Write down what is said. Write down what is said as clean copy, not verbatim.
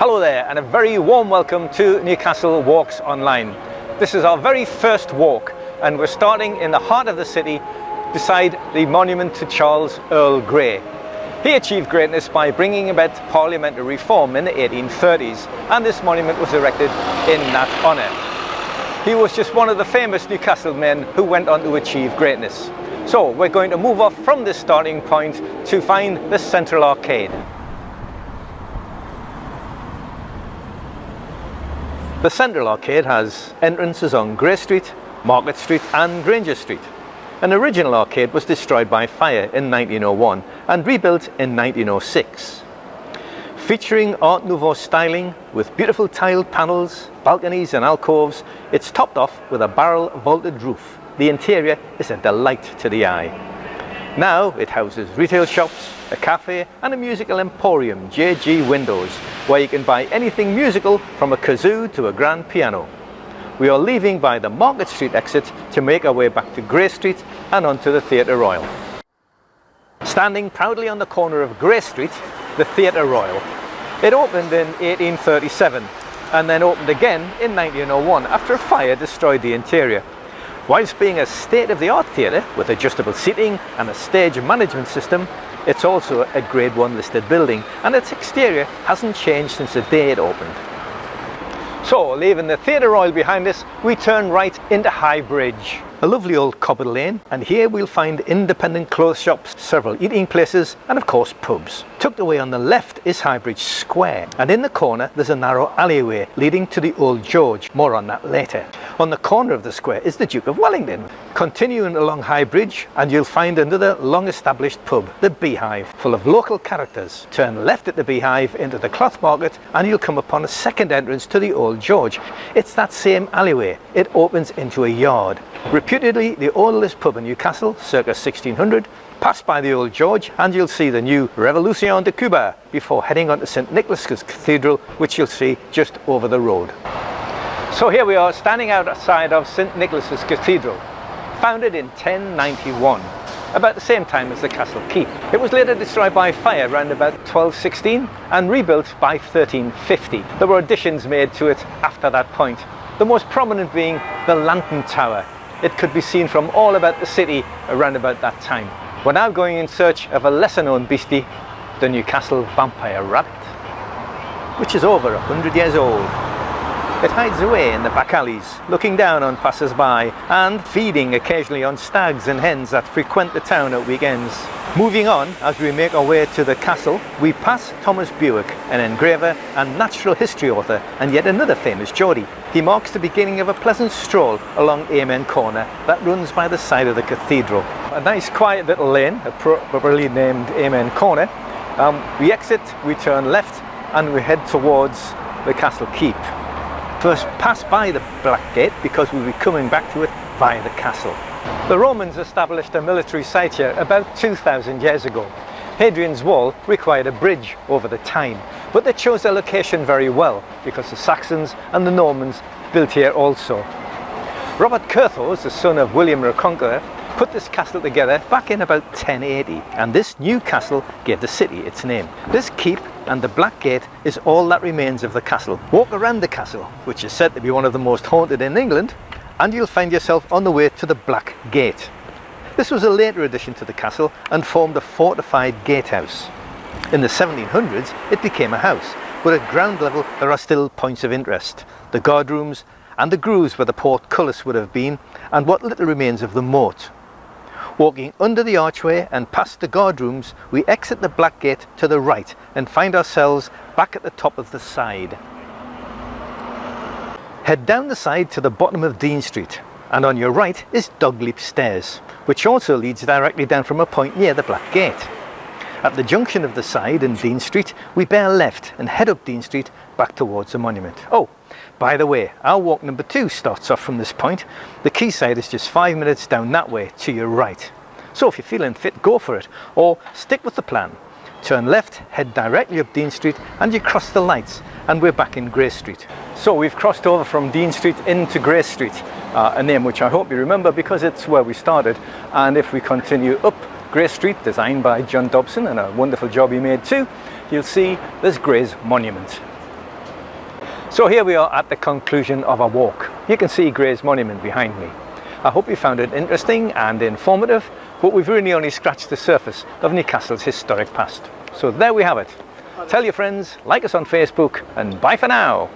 Hello there, and a very warm welcome to Newcastle Walks Online. This is our very first walk, and we're starting in the heart of the city beside the monument to Charles Earl Grey. He achieved greatness by bringing about parliamentary reform in the 1830s, and this monument was erected in that honour. He was just one of the famous Newcastle men who went on to achieve greatness. So we're going to move off from this starting point to find the central arcade. The central arcade has entrances on Grey Street, Market Street and Granger Street. An original arcade was destroyed by fire in 1901 and rebuilt in 1906. Featuring Art Nouveau styling with beautiful tiled panels, balconies and alcoves, it's topped off with a barrel vaulted roof. The interior is a delight to the eye. Now it houses retail shops, a cafe and a musical emporium, JG Windows, where you can buy anything musical from a kazoo to a grand piano. We are leaving by the Market Street exit to make our way back to Grey Street and onto the Theatre Royal. Standing proudly on the corner of Grey Street, the Theatre Royal. It opened in 1837 and then opened again in 1901 after a fire destroyed the interior. Whilst being a state-of-the-art theatre with adjustable seating and a stage management system, it's also a Grade 1 listed building, and its exterior hasn't changed since the day it opened. So, leaving the Theatre Royal behind us, we turn right into High Bridge. A lovely old cobbled lane, and here we'll find independent clothes shops, several eating places and of course pubs. Tucked away on the left is High Bridge Square, and in the corner there's a narrow alleyway leading to the Old George. More on that later. On the corner of the square is the Duke of Wellington. Continuing along High Bridge and you'll find another long established pub, the Beehive, full of local characters. Turn left at the Beehive into the Cloth Market and you'll come upon a second entrance to the Old George. It's that same alleyway. It opens into a yard. Reputedly the oldest pub in Newcastle, circa 1600, pass by the Old George and you'll see the new Revolution de Cuba before heading on to St Nicholas's Cathedral, which you'll see just over the road. So here we are standing outside of St Nicholas's Cathedral, founded in 1091, about the same time as the Castle Keep. It was later destroyed by fire around about 1216 and rebuilt by 1350. There were additions made to it after that point, the most prominent being the Lantern Tower. It could be seen from all about the city around about that time. We're now going in search of a lesser known beastie, the Newcastle vampire rabbit, which is over 100 years old. It hides away in the back alleys, looking down on passers-by and feeding occasionally on stags and hens that frequent the town at weekends. Moving on, as we make our way to the castle, we pass Thomas Bewick, an engraver and natural history author, and yet another famous Geordie. He marks the beginning of a pleasant stroll along Amen Corner that runs by the side of the cathedral. A nice quiet little lane, appropriately named Amen Corner. We exit, we turn left and we head towards the Castle Keep. First pass by the Black Gate because we'll be coming back to it via the castle. The Romans established a military site here about 2,000 years ago. Hadrian's Wall required a bridge over the Tyne, but they chose their location very well because the Saxons and the Normans built here also. Robert Curthose, the son of William the Conqueror, put this castle together back in about 1080, and this new castle gave the city its name. This keep and the Black Gate is all that remains of the castle. Walk around the castle, which is said to be one of the most haunted in England, and you'll find yourself on the way to the Black Gate. This was a later addition to the castle and formed a fortified gatehouse. In the 1700s it became a house, but at ground level there are still points of interest. The guard rooms and the grooves where the portcullis would have been, and what little remains of the moat. Walking under the archway and past the guard rooms, we exit the Black Gate to the right and find ourselves back at the top of the side. Head down the side to the bottom of Dean Street, and on your right is Dogleap Stairs, which also leads directly down from a point near the Black Gate. At the junction of the side in Dean Street, we bear left and head up Dean Street back towards the monument. Oh, by the way, our walk number 2 starts off from this point. The quayside is just 5 minutes down that way to your right. So if you're feeling fit, go for it, or stick with the plan. Turn left, head directly up Dean Street, and you cross the lights, and we're back in Grey Street. So we've crossed over from Dean Street into Grey Street, a name which I hope you remember because it's where we started. And if we continue up Grey Street, designed by John Dobson, and a wonderful job he made too, you'll see there's Grey's Monument. So here we are at the conclusion of our walk. You can see Gray's Monument behind me. I hope you found it interesting and informative, but we've really only scratched the surface of Newcastle's historic past. So there we have it. Tell your friends, like us on Facebook, and bye for now.